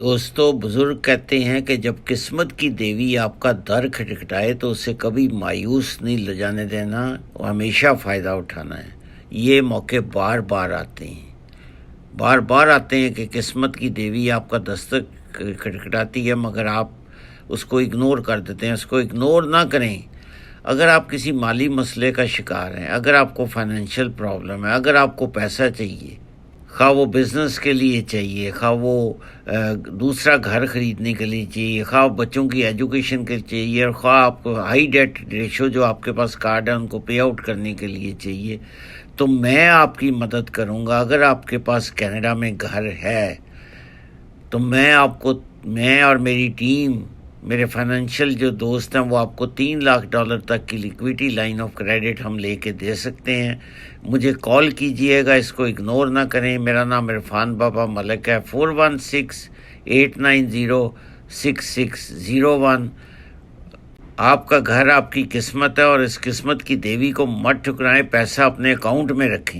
दोस्तों, बुजुर्ग कहते हैं कि जब किस्मत की देवी आपका दर खटखटाए तो उसे कभी मायूस नहीं ल जाने देना और हमेशा फ़ायदा उठाना है। ये मौके बार बार आते हैं, बार बार आते हैं कि किस्मत की देवी आपका दस्तक खटखटाती है, मगर आप उसको इग्नोर कर देते हैं। उसको इग्नोर ना करें। अगर आप किसी माली मसले का शिकार हैं, अगर आपको फाइनेंशियल प्रॉब्लम है, अगर आपको पैसा चाहिए, खा वो बिज़नेस के लिए चाहिए, खा वो दूसरा घर खरीदने के लिए चाहिए, खा बच्चों की एजुकेशन के लिए चाहिए, और खा आपको हाई डेट रेशो जो आपके पास कार्ड है उनको पे आउट करने के लिए चाहिए, तो मैं आपकी मदद करूँगा। अगर आपके पास कनाडा में घर है तो मैं और मेरी टीम, मेरे फाइनेंशियल जो दोस्त हैं, वो आपको $3 लाख तक की लिक्विडिटी लाइन ऑफ क्रेडिट हम लेके दे सकते हैं। मुझे कॉल कीजिएगा, इसको इग्नोर ना करें। मेरा नाम इरफान बाबा मलिक है। 4168906601। आपका घर आपकी किस्मत है और इस किस्मत की देवी को मत ठुकराएं। पैसा अपने अकाउंट में रखें।